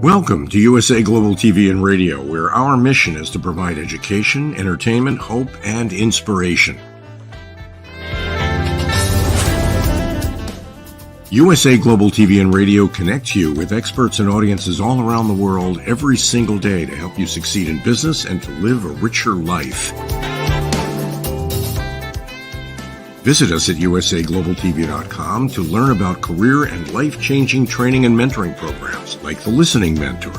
Welcome to USA Global TV and Radio, where our mission is to provide education, entertainment, hope, and inspiration. USA Global TV and Radio connects you with experts and audiences all around the world every single day to help you succeed in business and to live a richer life. Visit us at usaglobaltv.com to learn about career and life-changing training and mentoring programs like the Listening Mentor.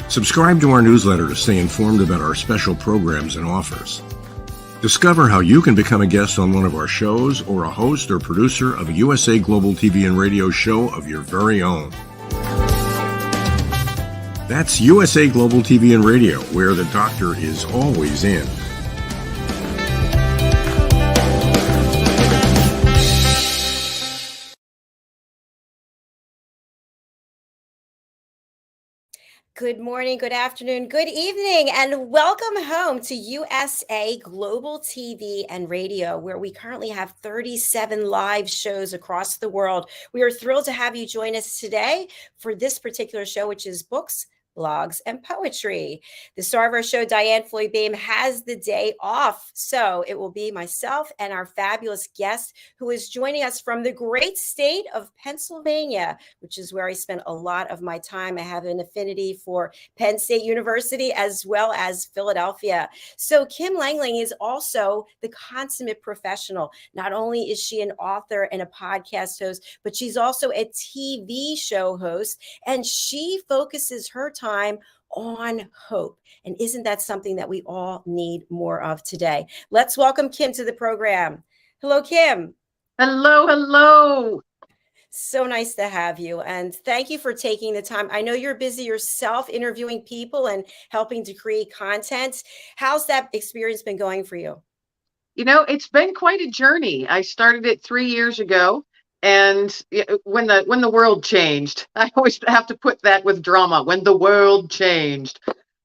Subscribe to our newsletter to stay informed about our special programs and offers. Discover how you can become a guest on one of our shows or a host or producer of a USA Global TV and Radio show of your very own. That's USA Global TV and Radio, where the doctor is always in. Good morning, good afternoon, good evening, and welcome home to USA Global TV and Radio, where we currently have 37 live shows across the world. We are thrilled to have you join us today for this particular show, which is Books, Blogs, and Poetry. The star of our show, DIANN FLOYD BOEHM, has the day off, so it will be myself and our fabulous guest who is joining us from the great state of Pennsylvania, which is where I spent a lot of my time. I have an affinity for Penn State University as well as Philadelphia. So Kim Langling is also the consummate professional. Not only is she an author and a podcast host, but she's also a TV show host, and she focuses her time on hope. And isn't that something that we all need more of today? Let's welcome Kim to the program. Hello, Kim. Hello, hello. So nice to have you. And thank you for taking the time. I know you're busy yourself interviewing people and helping to create content. How's that experience been going for you? You know, it's been quite a journey. I started it 3 years ago. And when the world changed, I always have to put that with drama. When the world changed,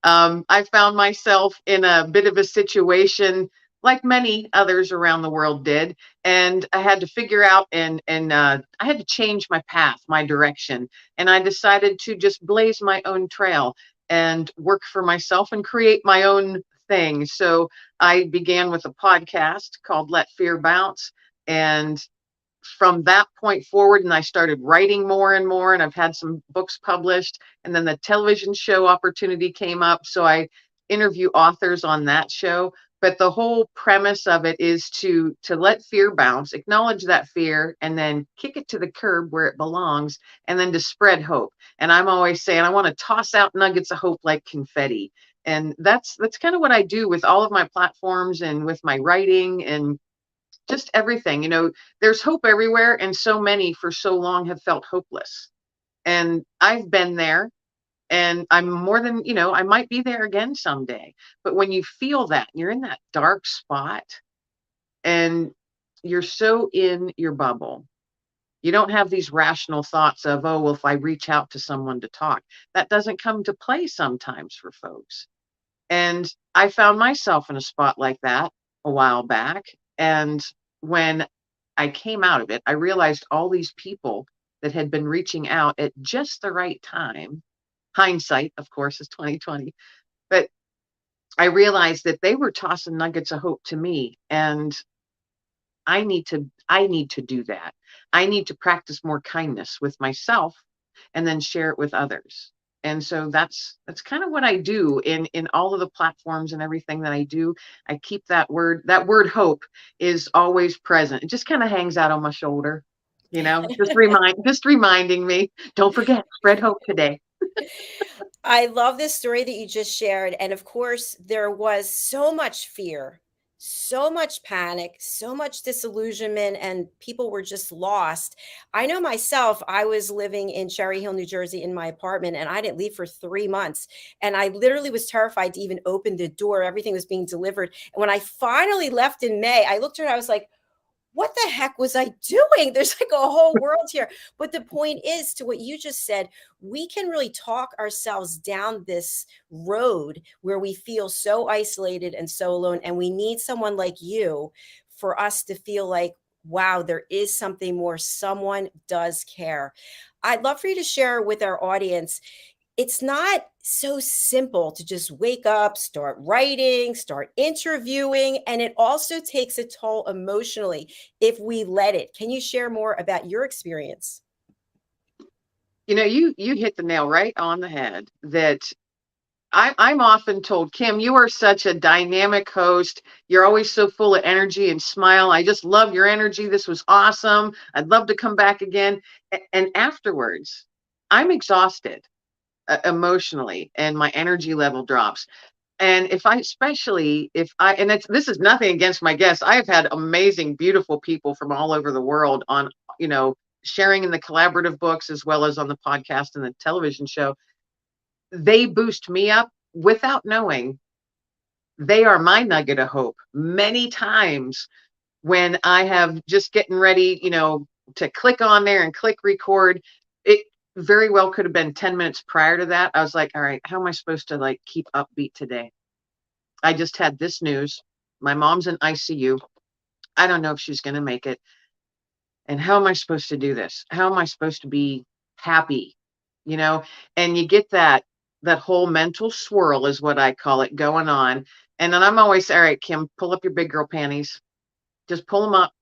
I found myself in a bit of a situation like many others around the world did, and I had to figure out and I had to change my path, my direction, and I decided to just blaze my own trail and work for myself and create my own thing. So I began with a podcast called Let Fear Bounce, and from that point forward, and I started writing more and more, and I've had some books published, and then the television show opportunity came up, so I interview authors on that show. But the whole premise of it is to let fear bounce, acknowledge that fear, and then kick it to the curb where it belongs, and then to spread hope. And I'm always saying I want to toss out nuggets of hope like confetti, and that's kind of what I do with all of my platforms and with my writing and just everything. You know, there's hope everywhere, and so many for so long have felt hopeless. And I've been there, and I'm more than, I might be there again someday. But when you feel that, you're in that dark spot and you're so in your bubble, you don't have these rational thoughts of, oh, well, if I reach out to someone to talk, that doesn't come to play sometimes for folks. And I found myself in a spot like that a while back. And when I came out of it, I realized all these people that had been reaching out at just the right time. Hindsight, of course, is 2020. But I realized that they were tossing nuggets of hope to me. And I need to do that. I need to practice more kindness with myself and then share it with others. And so that's kind of what I do in all of the platforms and everything that I do. I keep that word hope is always present. It just kind of hangs out on my shoulder, just reminding me, don't forget, spread hope today. I love this story that you just shared. And of course, there was so much fear, so much panic, so much disillusionment, and people were just lost. I know myself, I was living in Cherry Hill, New Jersey in my apartment, and I didn't leave for 3 months. And I literally was terrified to even open the door. Everything was being delivered. And when I finally left in May, I looked around, I was like, what the heck was I doing? There's like a whole world here. But the point is, to what you just said, we can really talk ourselves down this road where we feel so isolated and so alone. And we need someone like you for us to feel like wow, there is something more. Someone does care. I'd love for you to share with our audience. It's not so simple to just wake up, start writing, start interviewing, and it also takes a toll emotionally if we let it. Can you share more about your experience? You know, you hit the nail right on the head that I'm often told, Kim, you are such a dynamic host. You're always so full of energy and smile. I just love your energy. This was awesome. I'd love to come back again. And afterwards, I'm exhausted emotionally, and my energy level drops. And especially if I, and this is nothing against my guests. I have had amazing, beautiful people from all over the world on, you know, sharing in the collaborative books as well as on the podcast and the television show. They boost me up without knowing. They are my nugget of hope. Many times when I have just getting ready, you know, to click on there and click record, it very well could have been 10 minutes prior to that. I was like, all right, how am I supposed to like keep upbeat today? I just had this news. My mom's in ICU. I don't know if she's going to make it. And how am I supposed to do this? How am I supposed to be happy? You know, and you get that whole mental swirl is what I call it going on. And then I'm always, all right, Kim, pull up your big girl panties. Just pull them up.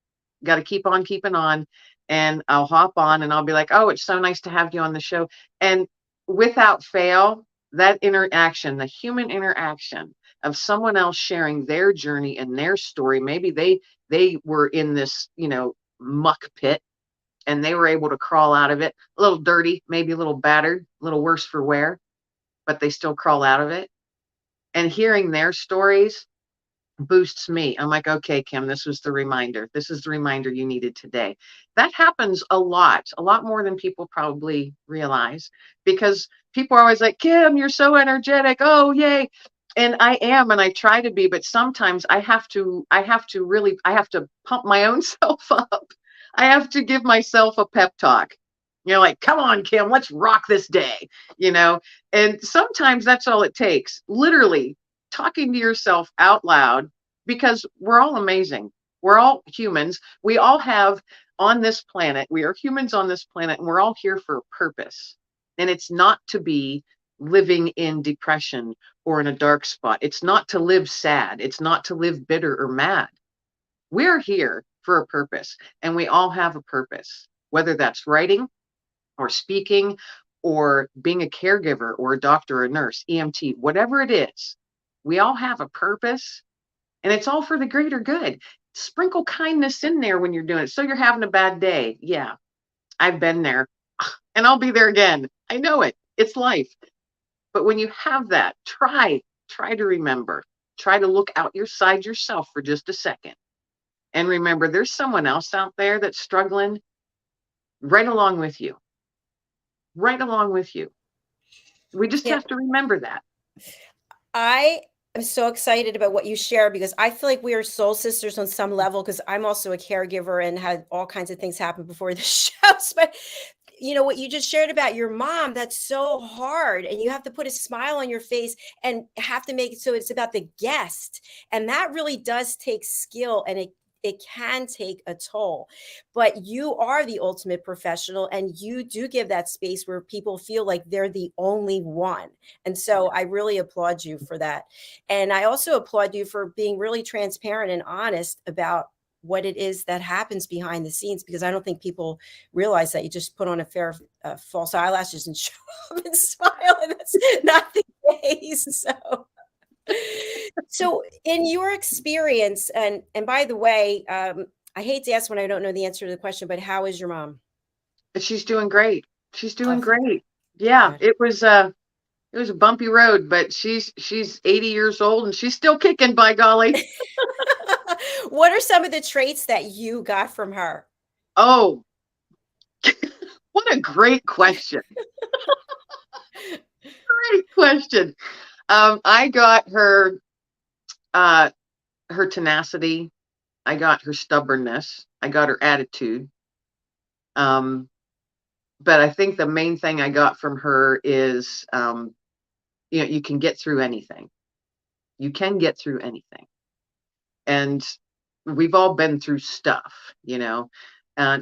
Got to keep on keeping on. And I'll hop on and I'll be like, oh, it's so nice to have you on the show. And without fail, that interaction, the human interaction of someone else sharing their journey and their story, maybe they were in this, you know, muck pit and they were able to crawl out of it a little dirty, maybe a little battered, a little worse for wear, but they still crawl out of it. And hearing their stories boosts me. I'm like, okay, Kim, this was the reminder. This is the reminder you needed today. That happens a lot more than people probably realize, because people are always like, Kim, you're so energetic. Oh, yay. And I am, and I try to be, but sometimes I have to pump my own self up. I have to give myself a pep talk. You know, like, come on, Kim, let's rock this day, you know? And sometimes that's all it takes. Literally talking to yourself out loud, because we're all amazing. We're all humans. We all have on this planet, we are humans on this planet, and we're all here for a purpose. And it's not to be living in depression or in a dark spot. It's not to live sad. It's not to live bitter or mad. We're here for a purpose, and we all have a purpose, whether that's writing or speaking or being a caregiver or a doctor or a nurse, EMT, whatever it is. We all have a purpose, and it's all for the greater good. Sprinkle kindness in there when you're doing it. So you're having a bad day. Yeah, I've been there, and I'll be there again. I know it. It's life. But when you have that, try to remember. Try to look outside yourself for just a second. And remember, there's someone else out there that's struggling right along with you. Right along with you. We just have to remember that. I am so excited about what you share, because I feel like we are soul sisters on some level, because I'm also a caregiver and had all kinds of things happen before the shows. But you know what you just shared about your mom, that's so hard, and you have to put a smile on your face and have to make it so it's about the guest, and that really does take skill, and it can take a toll. But you are the ultimate professional, and you do give that space where people feel like they're the only one. And so I really applaud you for that. And I also applaud you for being really transparent and honest about what it is that happens behind the scenes, because I don't think people realize that you just put on a pair of false eyelashes and show up and smile, and that's not the case. So in your experience, and by the way, I hate to ask when I don't know the answer to the question, but how is your mom? She's doing great. She's doing Oh, great. Yeah, good. it was a bumpy road, but she's 80 years old and she's still kicking, by golly. What are some of the traits that you got from her? Oh, what a great question. Great question. I got her tenacity. I got her stubbornness. I got her attitude. But I think the main thing I got from her is, you can get through anything. You can get through anything. And we've all been through stuff, and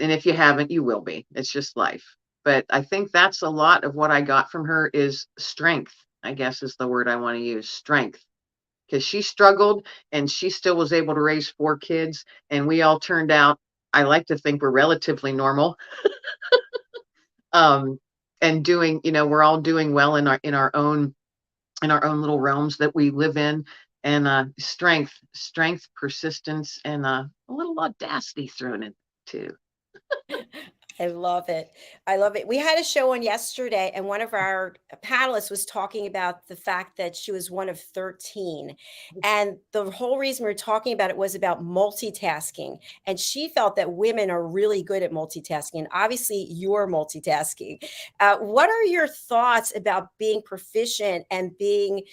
if you haven't, you will be. It's just life. But I think that's a lot of what I got from her is strength, I guess is the word I want to use, strength. Because she struggled and she still was able to raise 4 kids, and we all turned out, I like to think, we're relatively normal. And doing, we're all doing well in our own little realms that we live in. And strength, persistence, and a little audacity thrown in too. I love it. I love it. We had a show on yesterday, and one of our panelists was talking about the fact that she was one of 13. And the whole reason we were talking about it was about multitasking. And she felt that women are really good at multitasking. And obviously, you're multitasking. What are your thoughts about being proficient and being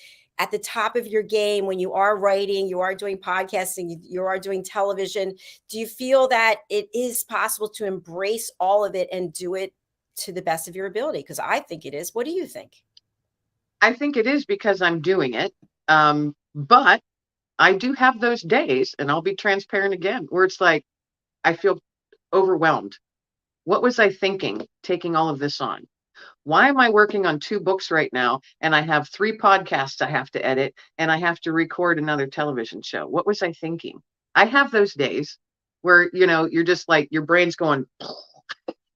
at the top of your game when you are writing, you are doing podcasting, you are doing television? Do you feel that it is possible to embrace all of it and do it to the best of your ability? Because I think it is. What do you think? I think it is because I'm doing it. But I do have those days, and I'll be transparent again, where it's like, I feel overwhelmed. What was I thinking taking all of this on? Why am I working on 2 books right now? And I have 3 podcasts I have to edit, and I have to record another television show. What was I thinking? I have those days where, you're just like, your brain's going,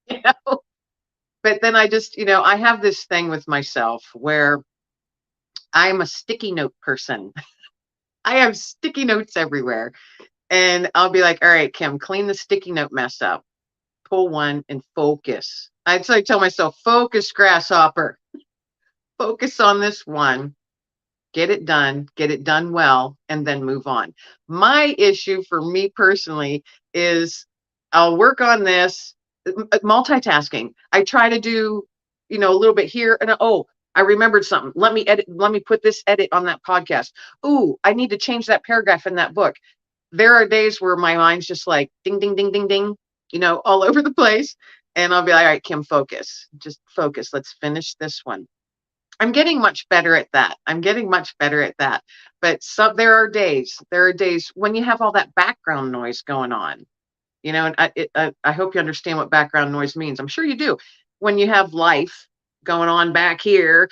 you know, but then I just, I have this thing with myself where I'm a sticky note person. I have sticky notes everywhere. And I'll be like, all right, Kim, clean the sticky note mess up. Pull one and focus. I tell myself, focus, grasshopper. Focus on this one. Get it done well, and then move on. My issue for me personally is I'll work on this multitasking. I try to do, a little bit here, and I remembered something. Let me put this edit on that podcast. Ooh, I need to change that paragraph in that book. There are days where my mind's just like ding, ding, ding, ding, ding, all over the place. And I'll be like, all right, Kim, focus. Just focus. Let's finish this one. I'm getting much better at that. But there are days when you have all that background noise going on, and I hope you understand what background noise means. I'm sure you do. When you have life going on back here,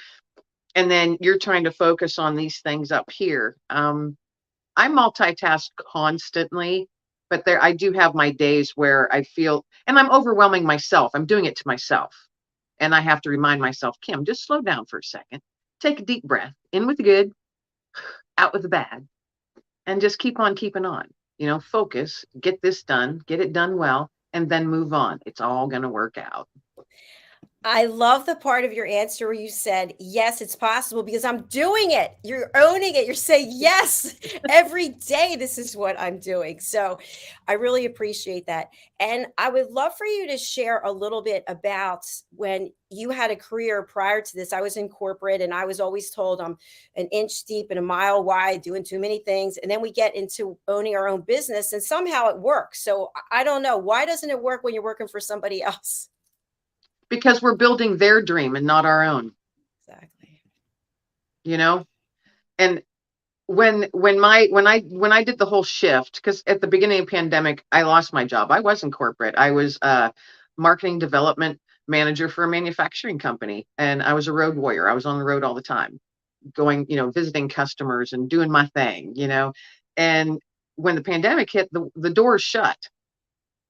and then you're trying to focus on these things up here. I multitask constantly, but I do have my days where I feel, and I'm overwhelming myself. I'm doing it to myself. And I have to remind myself, Kim, just slow down for a second. Take a deep breath, in with the good, out with the bad, and just keep on keeping on. Focus, get this done, get it done well, and then move on. It's all going to work out. I love the part of your answer where you said, yes, it's possible because I'm doing it. You're owning it. You're saying, yes, every day, this is what I'm doing. So I really appreciate that. And I would love for you to share a little bit about when you had a career prior to this. I was in corporate, and I was always told I'm an inch deep and a mile wide doing too many things. And then we get into owning our own business, and somehow it works. So I don't know. Why doesn't it work when you're working for somebody else? Because we're building their dream and not our own. Exactly. And when I did the whole shift, because at the beginning of the pandemic, I lost my job. I was in corporate. I was a marketing development manager for a manufacturing company, and I was a road warrior. I was on the road all the time, going, visiting customers and doing my thing, and when the pandemic hit, the doors shut.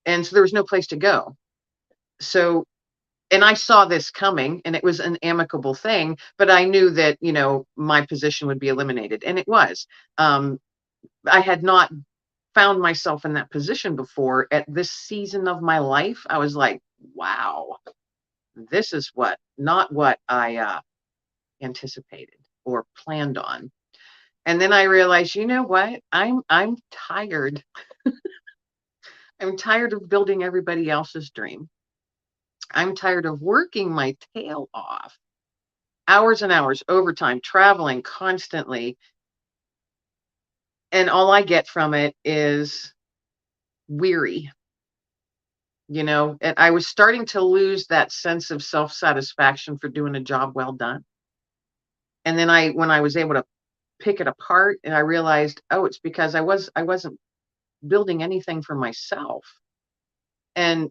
And so there was no place to go. So, and I saw this coming, and it was an amicable thing, but I knew that, my position would be eliminated, and it was. I had not found myself in that position before at this season of my life. I was like, wow, this is not what I anticipated or planned on. And then I realized, you know what? I'm tired. I'm tired of building everybody else's dream. I'm tired of working my tail off, hours and hours, overtime, traveling constantly. And all I get from it is weary. And I was starting to lose that sense of self-satisfaction for doing a job well done. And then when I was able to pick it apart, and I realized, oh, it's because I wasn't building anything for myself. And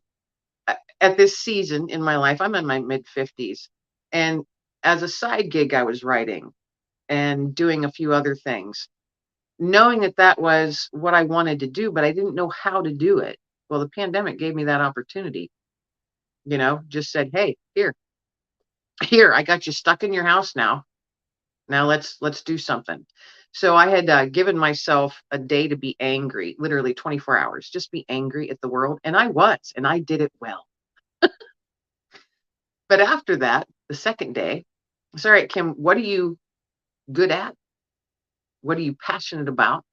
at this season in my life, I'm in my mid-50s. And as a side gig, I was writing and doing a few other things, knowing that that was what I wanted to do, but I didn't know how to do it. Well, the pandemic gave me that opportunity, just said, hey, here, I got you stuck in your house now. Now let's do something. So I had given myself a day to be angry, literally 24 hours, just be angry at the world. And I did it well. But after that, the second day, it's all right, Kim, what are you good at? What are you passionate about?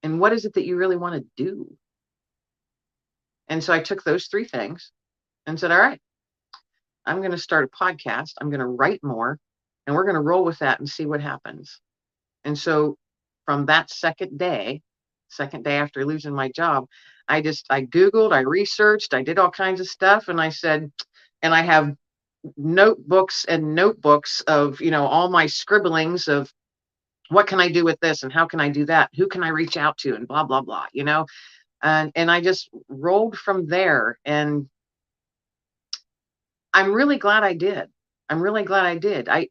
And what is it that you really want to do? And so I took those three things and said, all right, I'm going to start a podcast. I'm going to write more, and we're going to roll with that and see what happens. And so from that second day after losing my job, I Googled, I researched, I did all kinds of stuff. And I said, and I have notebooks and notebooks of, all my scribblings of what can I do with this and how can I do that? Who can I reach out to and blah, blah, blah, and I just rolled from there. And I'm really glad I did. I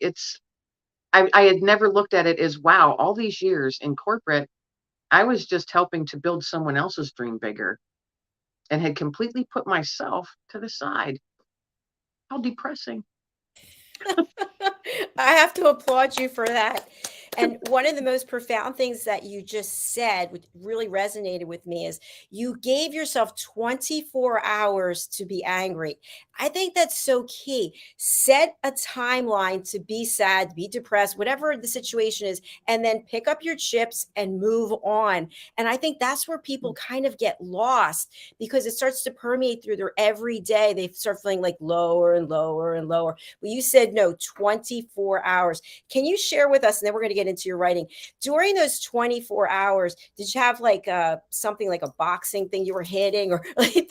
had never looked at it as, wow, all these years in corporate, I was just helping to build someone else's dream bigger and had completely put myself to the side. How depressing. I have to applaud you for that. And one of the most profound things that you just said, which really resonated with me, is you gave yourself 24 hours to be angry. I think that's so key. Set a timeline to be sad, be depressed, whatever the situation is, and then pick up your chips and move on. And I think that's where people kind of get lost, because it starts to permeate through their everyday. They start feeling like lower and lower and lower. Well, you said no, 24 hours. Can you share with us, and then we're going to get into your writing, during those 24 hours, did you have like something like a boxing thing you were hitting, or like,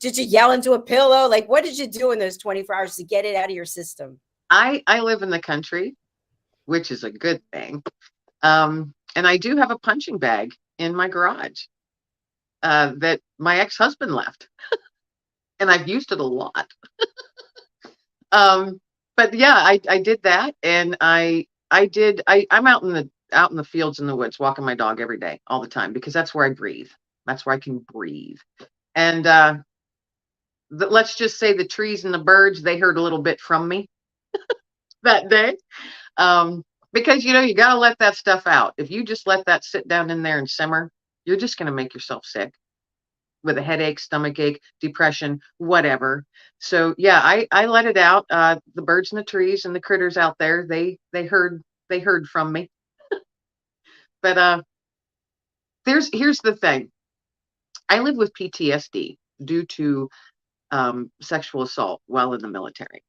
did you yell into a pillow? Like, what did you do in those 24 hours to get it out of your system? I live in the country, which is a good thing. And I do have a punching bag in my garage that my ex-husband left. And I've used it a lot. But yeah, I did that. And I'm out in the fields in the woods, walking my dog every day, all the time, because that's where I breathe. That's where I can breathe. And let's just say the trees and the birds, they heard a little bit from me that day. Because, you got to let that stuff out. If you just let that sit down in there and simmer, you're just going to make yourself sick with a headache, stomach ache, depression, whatever. So yeah, I let it out. The birds and the trees and the critters out there, they heard from me. But here's the thing. I live with PTSD due to sexual assault while in the military.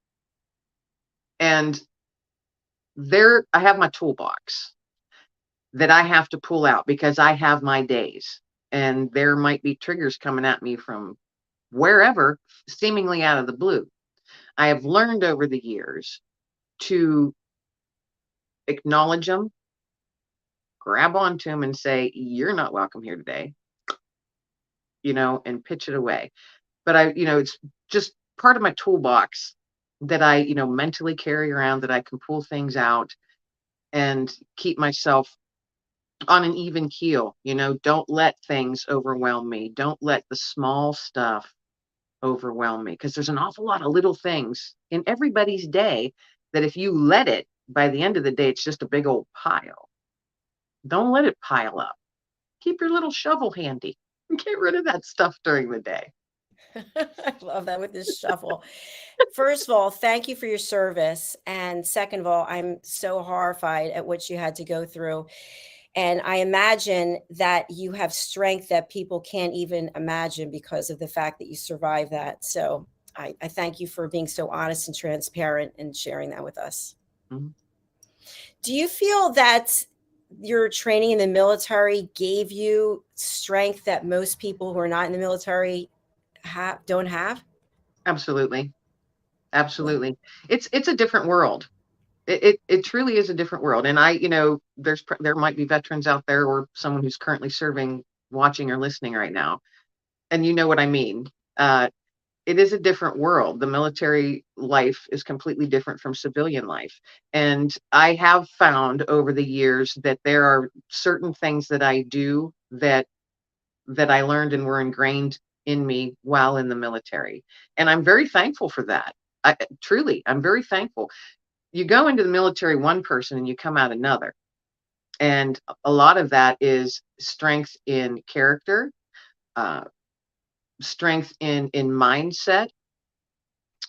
And I have my toolbox that I have to pull out because I have my days. And there might be triggers coming at me from wherever, seemingly out of the blue. I have learned over the years to acknowledge them, grab onto them and say, you're not welcome here today, and pitch it away. But it's just part of my toolbox that I, mentally carry around, that I can pull things out and keep myself on an even keel. Don't let things overwhelm me. Don't let the small stuff overwhelm me, because there's an awful lot of little things in everybody's day that if you let it, by the end of the day, it's just a big old pile. Don't let it pile up. Keep your little shovel handy and get rid of that stuff during the day. I love that with this shovel. First of all, thank you for your service. And second of all, I'm so horrified at what you had to go through. And I imagine that you have strength that people can't even imagine because of the fact that you survived that. So I thank you for being so honest and transparent and sharing that with us. Mm-hmm. Do you feel that your training in the military gave you strength that most people who are not in the military don't have? Absolutely. It's a different world. It truly is a different world. And there might be veterans out there or someone who's currently serving watching or listening right now, and you know what I mean. Uh, it is a different world. The military life is completely different from civilian life. And I have found over the years that there are certain things that I do that I learned and were ingrained in me while in the military. And I'm very thankful for that. Truly, I'm very thankful. You go into the military one person and you come out another. And a lot of that is strength in character, uh, strength in mindset,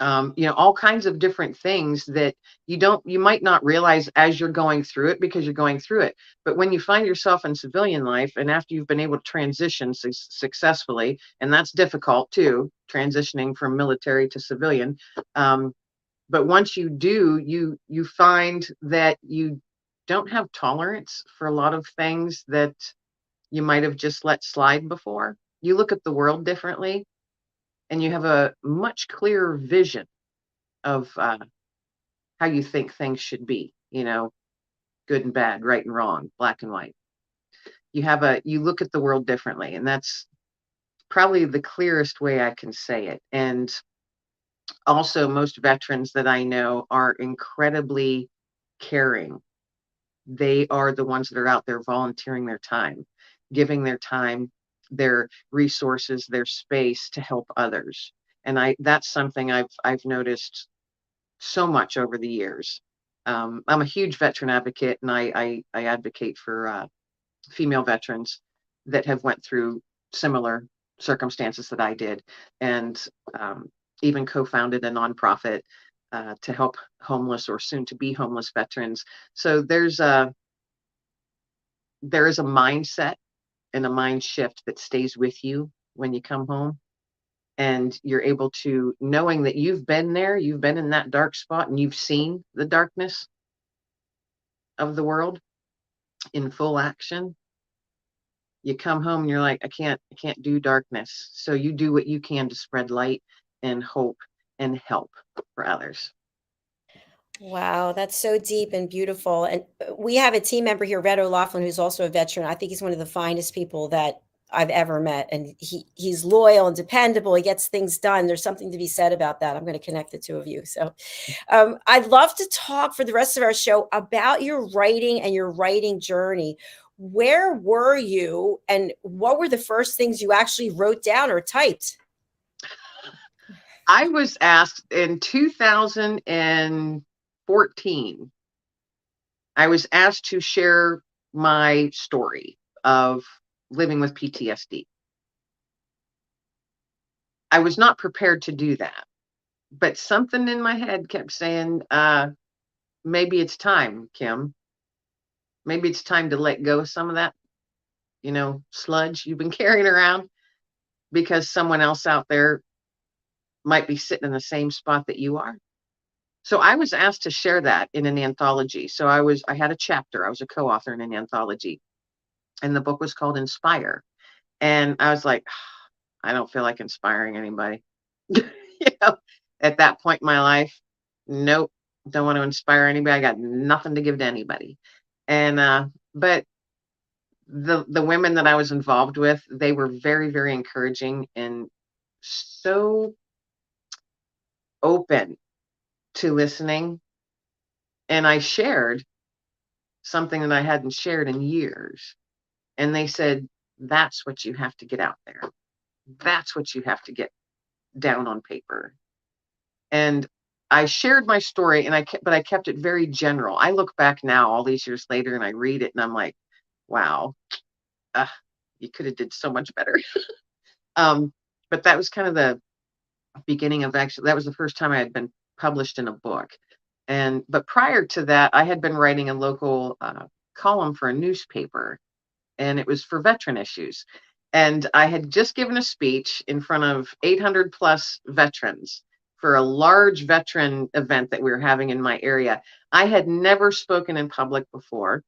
all kinds of different things that you might not realize as you're going through it, because you're going through it. But when you find yourself in civilian life, and after you've been able to transition successfully, and that's difficult too, transitioning from military to civilian. But once you do, you find that you don't have tolerance for a lot of things that you might have just let slide before. You look at the world differently, and you have a much clearer vision of how you think things should be, good and bad, right and wrong, black and white. You look at the world differently, and that's probably the clearest way I can say it. And also, most veterans that I know are incredibly caring. They are the ones that are out there volunteering their time, giving their time, their resources, their space to help others. And that's something I've noticed so much over the years. I'm a huge veteran advocate, and I advocate for female veterans that have went through similar circumstances that I did, and even co-founded a nonprofit to help homeless or soon to be homeless veterans. So there is a mindset and a mind shift that stays with you when you come home, and you're able to, knowing that you've been there, you've been in that dark spot, and you've seen the darkness of the world in full action. You come home and you're like, I can't do darkness. So you do what you can to spread light and hope and help for others. Wow, that's so deep and beautiful. And we have a team member here, Red O'Loughlin, who's also a veteran. I think he's one of the finest people that I've ever met. And he's loyal and dependable. He gets things done. There's something to be said about that. I'm going to connect the two of you. So I'd love to talk for the rest of our show about your writing and your writing journey. Where were you, and what were the first things you actually wrote down or typed? I was asked in 2014, I was asked to share my story of living with PTSD. I was not prepared to do that, but something in my head kept saying, maybe it's time, Kim. Maybe it's time to let go of some of that, sludge you've been carrying around, because someone else out there might be sitting in the same spot that you are. So I was asked to share that in an anthology. So I had a chapter. I was a co-author in an anthology, and the book was called Inspire. And I was like, I don't feel like inspiring anybody. At that point in my life, nope, don't want to inspire anybody. I got nothing to give to anybody. And but the women that I was involved with, they were very, very encouraging and so open to listening. And I shared something that I hadn't shared in years. And they said, that's what you have to get out there. That's what you have to get down on paper. And I shared my story, and I kept it very general. I look back now, all these years later, and I read it, and I'm like, wow, you could have did so much better. But that was kind of the beginning of, actually, that was the first time I had been published in a book. But prior to that, I had been writing a local column for a newspaper, and it was for veteran issues. And I had just given a speech in front of 800 plus veterans for a large veteran event that we were having in my area. I had never spoken in public before,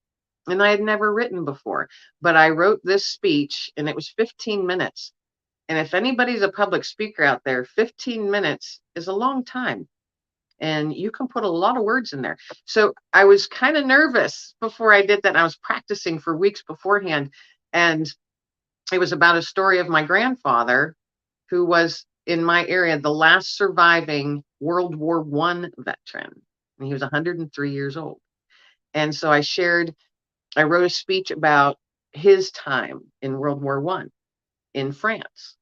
and I had never written before, but I wrote this speech, and it was 15 minutes. And if anybody's a public speaker out there, 15 minutes is a long time, and you can put a lot of words in there. So I was kind of nervous before I did that. I was practicing for weeks beforehand, and It was about a story of my grandfather, who was in my area the last surviving World War I veteran, and he was 103 years old. And so I wrote a speech about his time in World War I in France.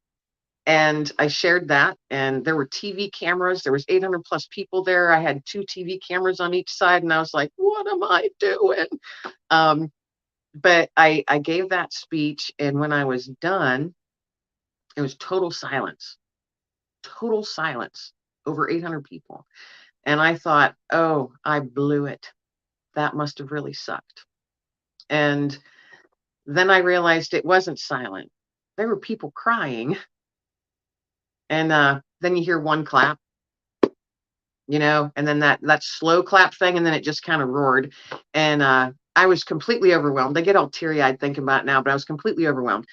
And I shared that, and there were TV cameras. There was 800 plus people there. I had 2 TV cameras on each side, and I was like, what am I doing? But I gave that speech, and when I was done, it was total silence, over 800 people. And I thought, oh, I blew it. That must have really sucked. And then I realized it wasn't silent. There were people crying. And then you hear one clap, and then that slow clap thing, and then it just kind of roared. And I was completely overwhelmed. I get all teary-eyed thinking about it now, but I was completely overwhelmed.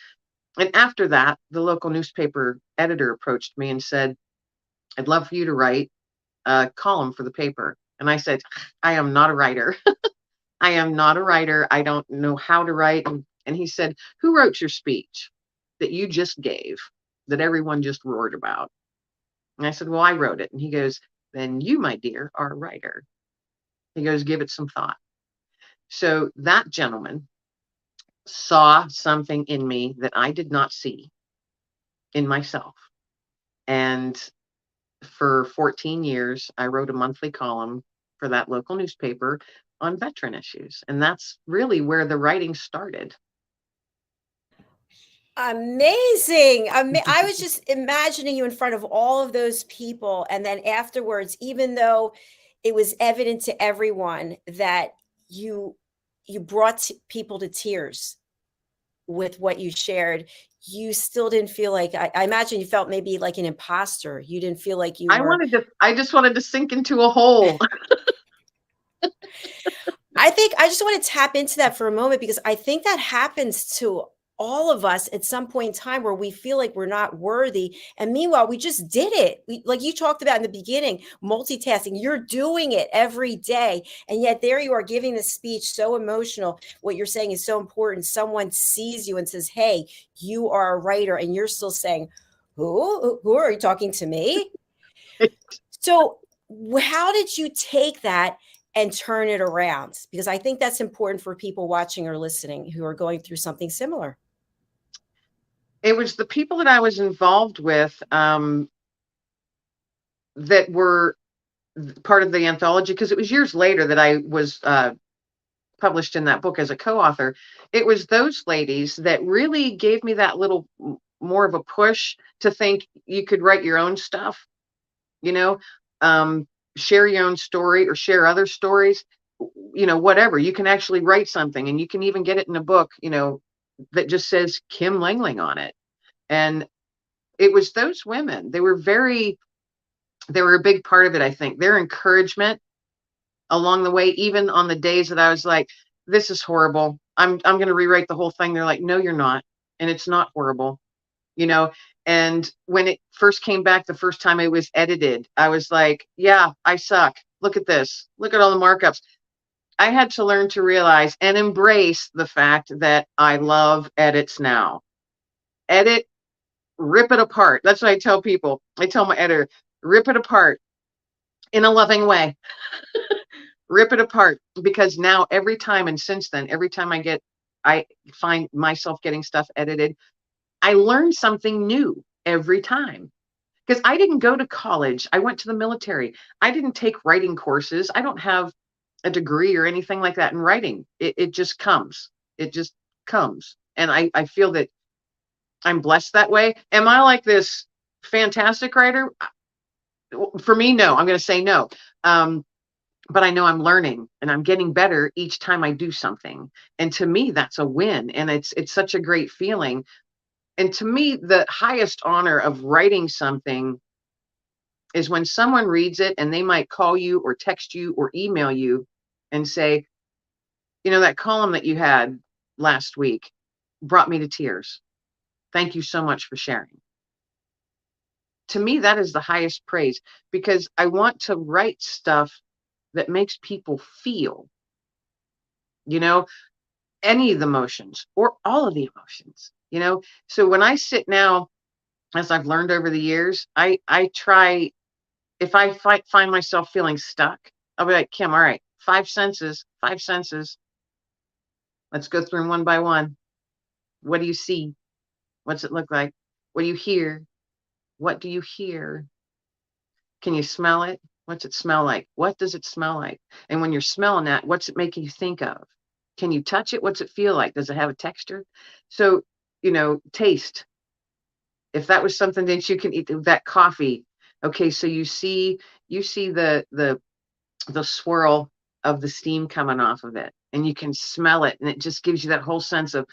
And after that, the local newspaper editor approached me and said, I'd love for you to write a column for the paper. And I said, I am not a writer. I am not a writer. I don't know how to write. And he said, who wrote your speech that you just gave, that everyone just roared about? And I said, well, I wrote it. And he goes, then you, my dear, are a writer. He goes, give it some thought. So that gentleman saw something in me that I did not see in myself. And for 14 years, I wrote a monthly column for that local newspaper on veteran issues. And that's really where the writing started. Amazing. I was just imagining you in front of all of those people. And then afterwards, even though it was evident to everyone that you brought people to tears with what you shared, you still didn't feel like, I imagine you felt maybe like an imposter. You didn't feel like you were. I just wanted to sink into a hole. I think I just want to tap into that for a moment, because I think that happens to all of us at some point in time, where we feel like we're not worthy. And meanwhile, we just did it. Like you talked about in the beginning, multitasking, you're doing it every day. And yet there you are giving this speech, so emotional. What you're saying is so important. Someone sees you and says, hey, you are a writer. And you're still saying, who are you talking to me? So how did you take that and turn it around? Because I think that's important for people watching or listening who are going through something similar. It was the people that I was involved with that were part of the anthology, because it was years later that I was published in that book as a co-author. It was those ladies that really gave me that little more of a push to think you could write your own stuff, share your own story or share other stories, whatever. You can actually write something, and you can even get it in a book, that just says Kim Langling on it. And it was those women. They were a big part of it. I think their encouragement along the way, even on the days that I was like, this is horrible, I'm going to rewrite the whole thing. They're like, no, you're not. And it's not horrible, And when it first came back, the first time it was edited, I was like, yeah, I suck. Look at this. Look at all the markups. I had to learn to realize and embrace the fact that I love edits now. Edit, rip it apart. That's what I tell people. I tell my editor, rip it apart in a loving way. Rip it apart, because now every time, and since then, every time I find myself getting stuff edited, I learn something new every time. Because I didn't go to college. I went to the military. I didn't take writing courses. I don't have a degree or anything like that in writing. It just comes. It just comes. And I feel that I'm blessed that way. Am I like this fantastic writer? For me, no. I'm going to say no. But I know I'm learning and I'm getting better each time I do something. And to me, that's a win. And it's such a great feeling. And to me, the highest honor of writing something is when someone reads it and they might call you or text you or email you and say, that column that you had last week brought me to tears. Thank you so much for sharing. To me, that is the highest praise, because I want to write stuff that makes people feel, any of the emotions or all of the emotions. you know? So when I sit now, as I've learned over the years, I try, if I find myself feeling stuck, I'll be like, Kim, all right, five senses, five senses. Let's go through them one by one. What do you see? What's it look like? What do you hear? What do you hear? Can you smell it? What's it smell like? What does it smell like? And when you're smelling that, what's it making you think of? Can you touch it? What's it feel like? Does it have a texture? So, taste. If that was something that you can eat, that coffee. Okay, so you see the swirl of the steam coming off of it, and you can smell it, and it just gives you that whole sense of,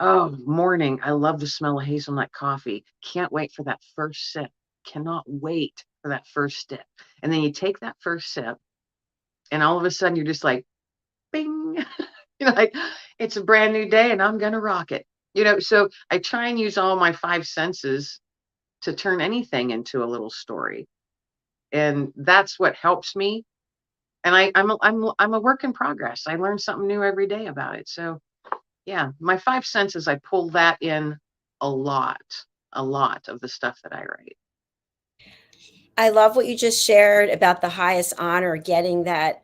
oh, morning. I love the smell of hazelnut coffee. Can't wait for that first sip. Cannot wait for that first sip. And then you take that first sip, and all of a sudden you're just like, bing, like it's a brand new day and I'm going to rock it. So I try and use all my five senses to turn anything into a little story. And that's what helps me. And I'm a work in progress. I learn something new every day about it. So yeah, my five senses, I pull that in a lot of the stuff that I write. I love what you just shared about the highest honor, getting that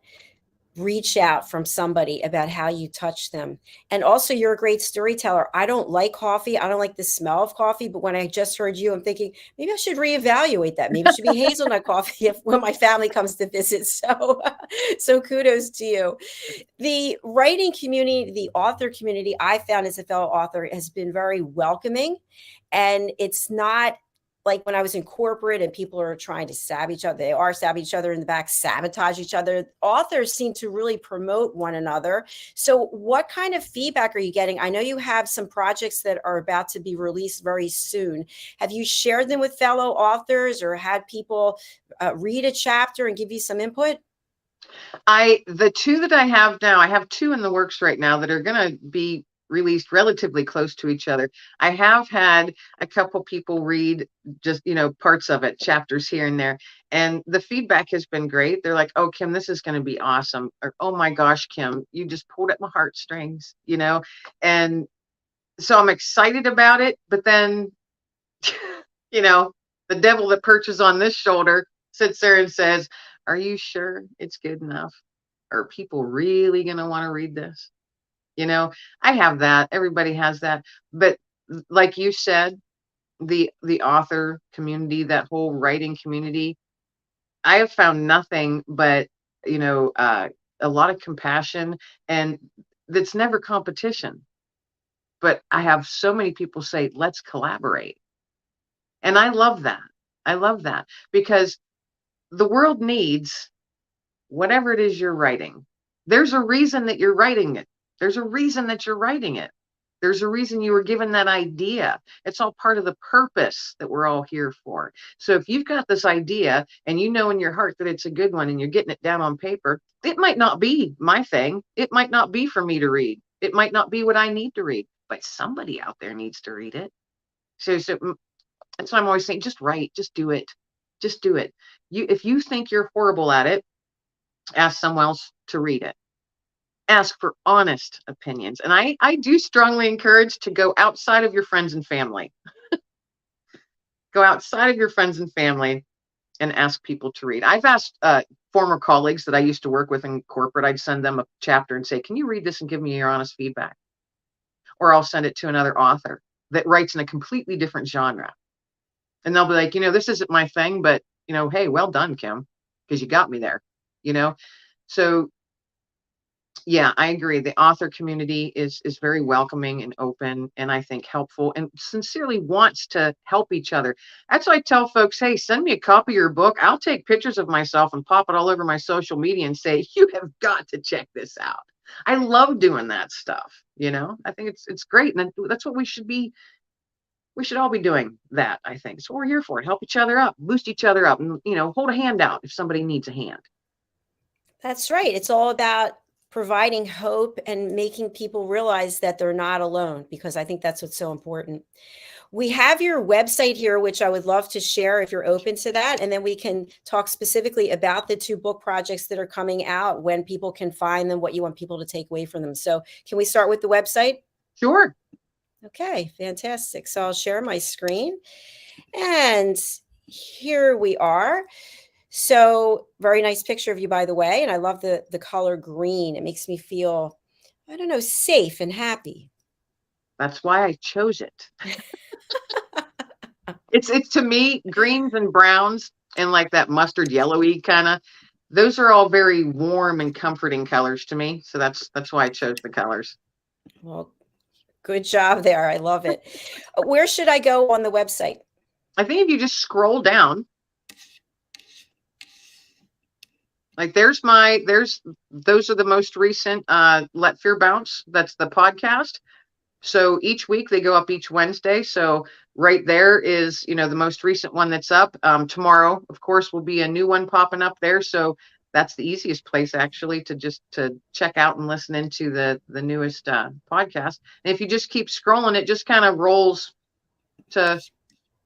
reach out from somebody about how you touch them. And also, you're a great storyteller. I don't like coffee. I don't like the smell of coffee. But when I just heard you, I'm thinking maybe I should reevaluate that. Maybe it should be hazelnut coffee when my family comes to visit. So kudos to you. The writing community, the author community, I found as a fellow author, has been very welcoming. And it's not like when I was in corporate and people are trying to stab each other, they are stabbing each other in the back, sabotage each other. Authors seem to really promote one another. So what kind of feedback are you getting? I know you have some projects that are about to be released very soon. Have you shared them with fellow authors or had people read a chapter and give you some input? The two that I have now, I have two in the works right now that are going to be released relatively close to each other. I have had a couple people read just, parts of it, chapters here and there. And the feedback has been great. They're like, oh, Kim, this is going to be awesome. Or, oh my gosh, Kim, you just pulled at my heartstrings, And so I'm excited about it. But then, the devil that perches on this shoulder sits there and says, are you sure it's good enough? Are people really going to want to read this? I have that. Everybody has that. But like you said, the author community, that whole writing community, I have found nothing but, a lot of compassion, and that's never competition. But I have so many people say, let's collaborate. And I love that. I love that because the world needs whatever it is you're writing. There's a reason that you're writing it. There's a reason that you're writing it. There's a reason you were given that idea. It's all part of the purpose that we're all here for. So if you've got this idea and you know in your heart that it's a good one and you're getting it down on paper, it might not be my thing. It might not be for me to read. It might not be what I need to read, but somebody out there needs to read it. So that's why I'm always saying, just write, just do it. Just do it. If you think you're horrible at it, ask someone else to read it. Ask for honest opinions. And I do strongly encourage to go outside of your friends and family. Go outside of your friends and family and ask people to read. I've asked former colleagues that I used to work with in corporate, I'd send them a chapter and say, can you read this and give me your honest feedback? Or I'll send it to another author that writes in a completely different genre. And they'll be like, this isn't my thing, but, hey, well done, Kim, because you got me there, So yeah, I agree. The author community is very welcoming and open, and I think helpful, and sincerely wants to help each other. That's why I tell folks, hey, send me a copy of your book. I'll take pictures of myself and pop it all over my social media and say, you have got to check this out. I love doing that stuff. I think it's great. And that's what we should be. We should all be doing that. I think it's what we're here for. Help each other up, boost each other up, and, hold a hand out if somebody needs a hand. That's right. It's all about providing hope and making people realize that they're not alone, because I think that's what's so important. We have your website here, which I would love to share if you're open to that. And then we can talk specifically about the two book projects that are coming out, when people can find them, what you want people to take away from them. So can we start with the website? Sure. Okay, fantastic. So I'll share my screen. And here we are. So very nice picture of you, by the way. And I love the color green. It makes me feel, I don't know, safe and happy. That's why I chose it. It's to me, greens and browns and like that mustard yellowy kind of, those are all very warm and comforting colors to me. So that's why I chose the colors. Well, good job there. I love it. Where should I go on the website? I think if you just scroll down, like those are the most recent Let Fear Bounce. That's the podcast. So each week they go up each Wednesday. So right there is, the most recent one that's up. Tomorrow, of course, will be a new one popping up there. So that's the easiest place actually to check out and listen into the newest podcast. And if you just keep scrolling, it just kind of rolls to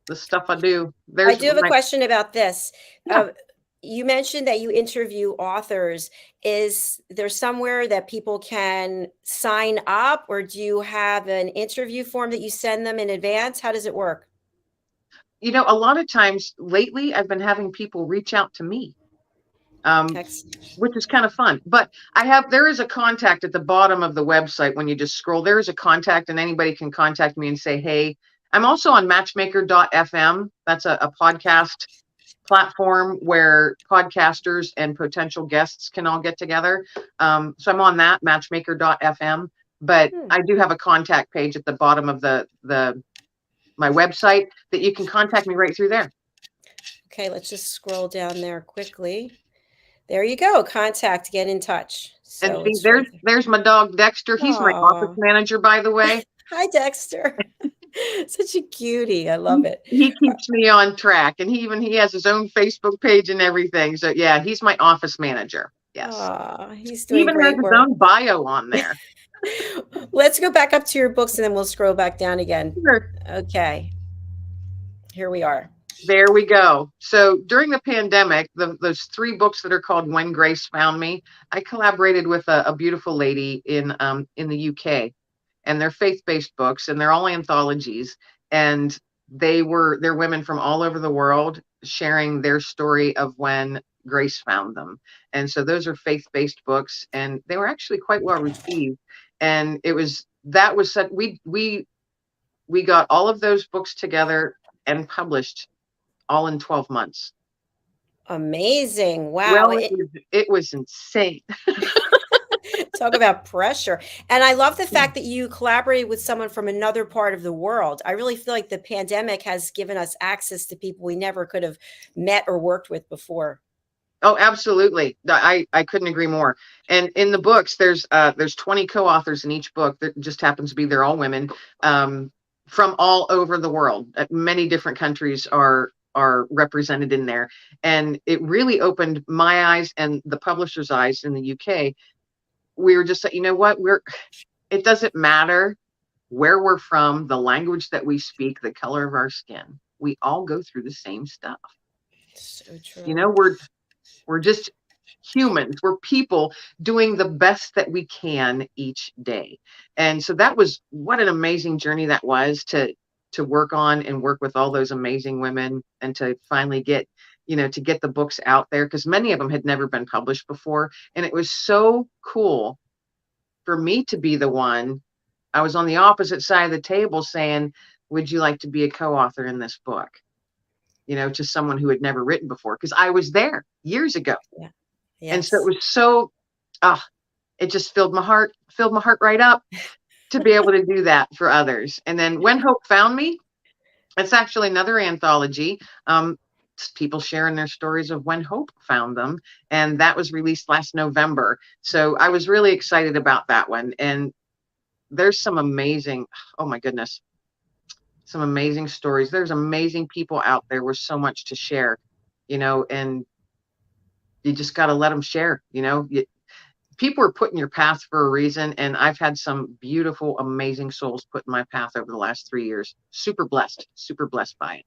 the stuff I do. I do have a question about this. Yeah. You mentioned that you interview authors. Is there somewhere that people can sign up, or do you have an interview form that you send them in advance? How does it work? A lot of times lately, I've been having people reach out to me, which is kind of fun. But there is a contact at the bottom of the website. When you just scroll, there is a contact, and anybody can contact me and say, hey, I'm also on matchmaker.fm. That's a podcast platform where podcasters and potential guests can all get together. So I'm on that, matchmaker.fm. But I do have a contact page at the bottom of my website that you can contact me right through there. Okay, let's just scroll down there quickly. There you go. Contact, get in touch. So and see, there's my dog Dexter. He's my office manager, by the way. Hi, Dexter. Such a cutie. I love it. He keeps me on track, and he has his own Facebook page and everything. So yeah, he's my office manager. Yes. He's doing even great has work. His own bio on there. Let's go back up to your books and then we'll scroll back down again. Sure. Okay. Here we are. There we go. So during the pandemic, those 3 books that are called When Grace Found Me, I collaborated with a beautiful lady in the UK, and they're faith-based books, and they're all anthologies, and they're women from all over the world sharing their story of when Grace found them. And so those are faith-based books, and they were actually quite well received. And we got all of those books together and published all in 12 months. Amazing. Wow. Well, it was insane. Talk about pressure. And I love the fact that you collaborated with someone from another part of the world. I really feel like the pandemic has given us access to people we never could have met or worked with before. Oh, absolutely. I couldn't agree more. And in the books, there's 20 co-authors in each book. That just happens to be they're all women from all over the world. Many different countries are represented in there. And it really opened my eyes and the publisher's eyes in the UK. We were just like, you know what? It doesn't matter where we're from, the language that we speak, the color of our skin. We all go through the same stuff. So true. We're just humans. We're people doing the best that we can each day. And so what an amazing journey that was to work on and work with all those amazing women, and to finally get the books out there, because many of them had never been published before. And it was so cool for me to be the one. I was on the opposite side of the table saying, would you like to be a co-author in this book? To someone who had never written before, because I was there years ago. Yeah. Yes. And so it was so, it just filled my heart right up to be able to do that for others. And then When Hope Found Me, it's actually another anthology. People sharing their stories of when hope found them. And that was released last November. So I was really excited about that one. And there's some amazing, oh my goodness, some amazing stories. There's amazing people out there with so much to share, and you just got to let them share. People are put in your path for a reason. And I've had some beautiful, amazing souls put in my path over the last 3 years. Super blessed by it.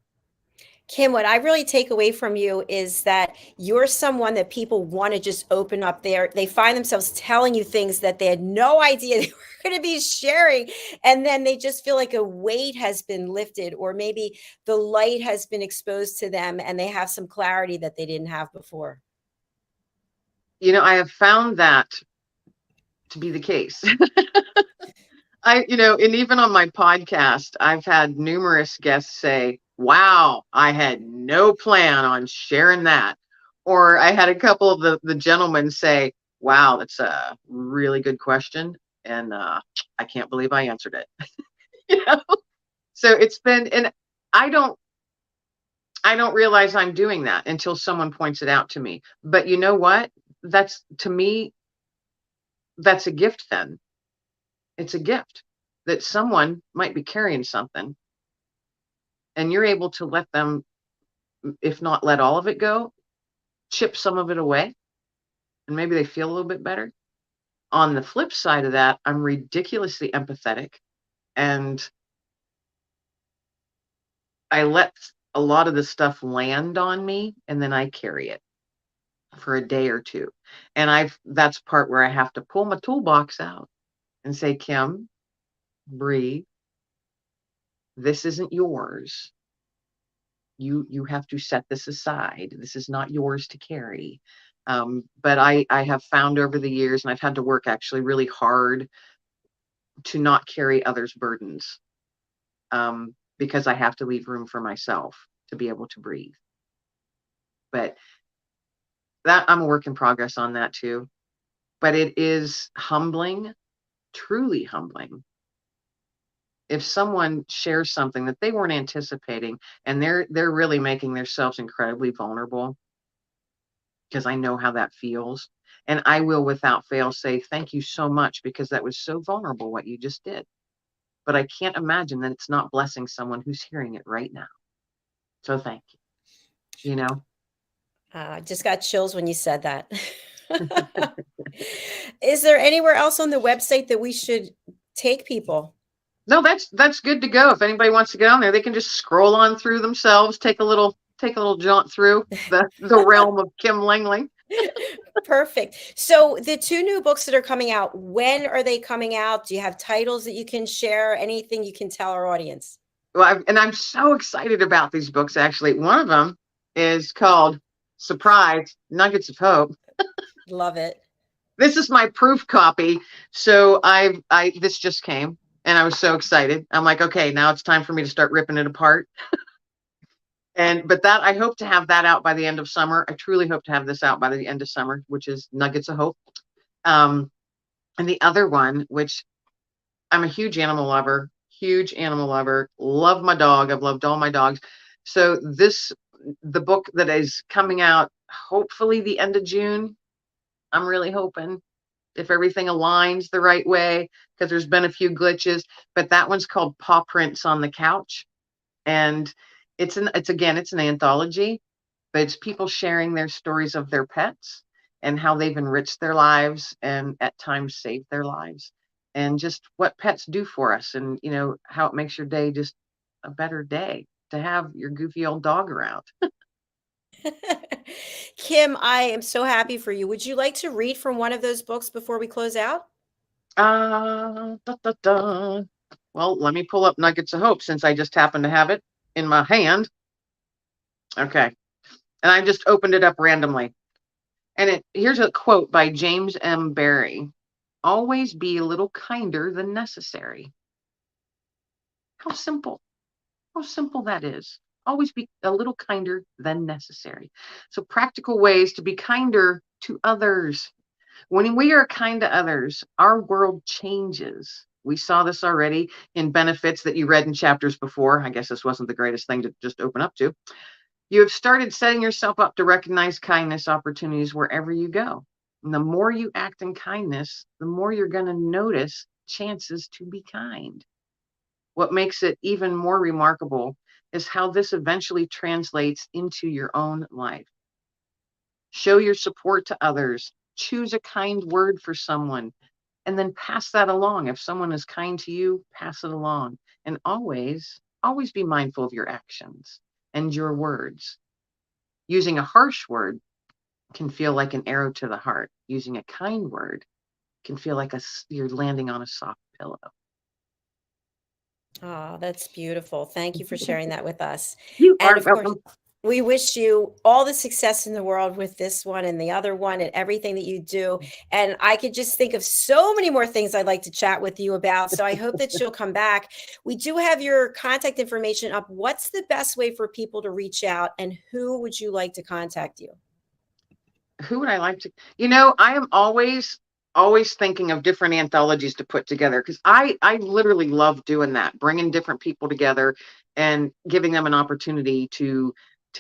Kim, what I really take away from you is that you're someone that people want to just open up there. They find themselves telling you things that they had no idea they were going to be sharing. And then they just feel like a weight has been lifted, or maybe the light has been exposed to them and they have some clarity that they didn't have before. I have found that to be the case. And even on my podcast, I've had numerous guests say, wow, I had no plan on sharing that. Or I had a couple of the gentlemen say, wow, that's a really good question. And I can't believe I answered it. So it's been, and I don't realize I'm doing that until someone points it out to me. But you know what? That's, to me, that's a gift then. It's a gift that someone might be carrying something and you're able to let them, if not let all of it go, chip some of it away, and maybe they feel a little bit better. On the flip side of that, I'm ridiculously empathetic, and I let a lot of the stuff land on me, and then I carry it for a day or two. And that's part where I have to pull my toolbox out and say, Kim, breathe. This isn't yours. You have to set this aside. This is not yours to carry. But I have found over the years, and I've had to work actually really hard to not carry others' burdens, because I have to leave room for myself to be able to breathe. But that, I'm a work in progress on that too. But it is humbling, truly humbling, if someone shares something that they weren't anticipating, and they're really making themselves incredibly vulnerable, because I know how that feels. And I will without fail say, thank you so much, because that was so vulnerable what you just did. But I can't imagine that it's not blessing someone who's hearing it right now. So thank you. I just got chills when you said that. Is there anywhere else on the website that we should take people? No, that's good to go. If anybody wants to get on there, they can just scroll on through themselves, take a little jaunt through the realm of Kim Langling. Perfect. So the two new books that are coming out, when are they coming out? Do you have titles that you can share? Anything you can tell our audience? Well, I'm so excited about these books. Actually, one of them is called Surprise Nuggets of Hope. Love it. This is my proof copy. So this just came, and I was so excited. I'm like, okay, now it's time for me to start ripping it apart. But that, I hope to have that out by the end of summer. I truly hope to have this out by the end of summer, which is Nuggets of Hope. And the other one, which I'm a huge animal lover, love my dog. I've loved all my dogs. So the book that is coming out, hopefully the end of June, I'm really hoping, if everything aligns the right way, because there's been a few glitches, but that one's called Paw Prints on the Couch. And it's an anthology, but it's people sharing their stories of their pets and how they've enriched their lives and at times saved their lives, and just what pets do for us, and how it makes your day just a better day to have your goofy old dog around. Kim, I am so happy for you. Would you like to read from one of those books before we close out? Da, da, da. Well, let me pull up Nuggets of Hope, since I just happen to have it in my hand. Okay. And I just opened it up randomly. And here's a quote by James M. Barrie. Always be a little kinder than necessary. How simple that is. Always be a little kinder than necessary. So practical ways to be kinder to others. When we are kind to others, our world changes. We saw this already in benefits that you read in chapters before. I guess this wasn't the greatest thing to just open up to. You have started setting yourself up to recognize kindness opportunities wherever you go. And the more you act in kindness, the more you're going to notice chances to be kind. What makes it even more remarkable is how this eventually translates into your own life. Show your support to others. Choose a kind word for someone, and then pass that along. If someone is kind to you, pass it along. And always be mindful of your actions and your words. Using a harsh word can feel like an arrow to the heart. Using a kind word can feel like you're landing on a soft pillow. Oh, that's beautiful. Thank you for sharing that with us. You And are of course, welcome. we wish you all the success in the world with this one and the other one and everything that you do. And I could just think of so many more things I'd like to chat with you about. So I hope that you'll come back. We do have your contact information up. What's the best way for people to reach out, and who would you like to contact you? Who would I like to, I am always thinking of different anthologies to put together, because I literally love doing that, bringing different people together and giving them an opportunity to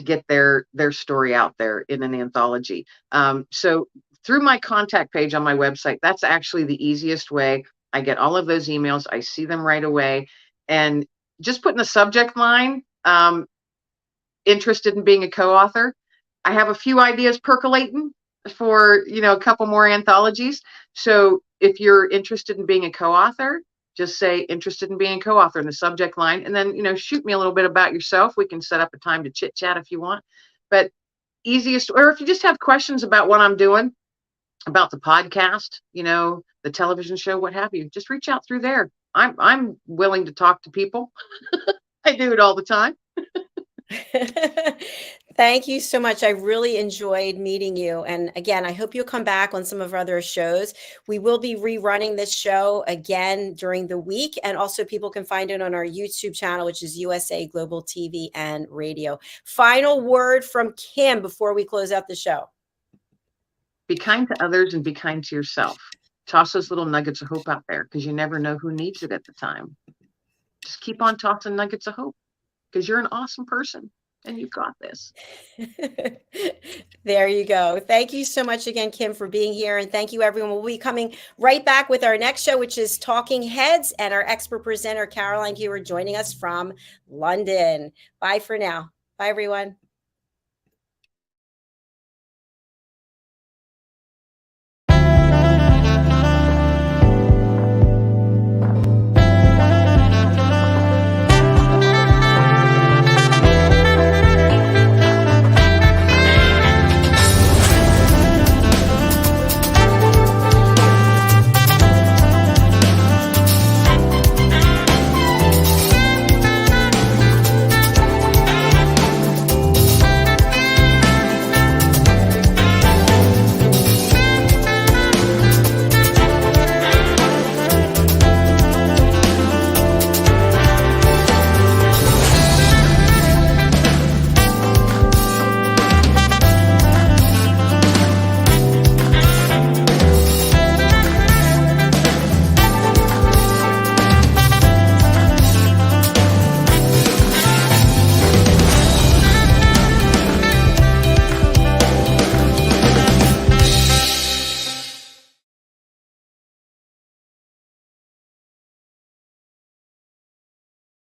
get their story out there in an anthology. So through my contact page on my website, that's actually the easiest way. I get all of those emails. I see them right away, and just put in the subject line, interested in being a co-author. I have a few ideas percolating for, a couple more anthologies. So if you're interested in being a co-author, just say interested in being a co-author in the subject line, and then, shoot me a little bit about yourself. We can set up a time to chit chat if you want. But easiest, or if you just have questions about what I'm doing, about the podcast, the television show, what have you, just reach out through there. I'm willing to talk to people. I do it all the time. Thank you so much. I really enjoyed meeting you. And again, I hope you'll come back on some of our other shows. We will be rerunning this show again during the week. And also people can find it on our YouTube channel, which is USA Global TV and Radio. Final word from Kim before we close out the show. Be kind to others and be kind to yourself. Toss those little nuggets of hope out there, because you never know who needs it at the time. Just keep on tossing nuggets of hope, because you're an awesome person and you've got this. There you go. Thank you so much again, Kim, for being here. And thank you, everyone. We'll be coming right back with our next show, which is Talking Heads, and our expert presenter, Caroline Kewer, joining us from London. Bye for now. Bye, everyone.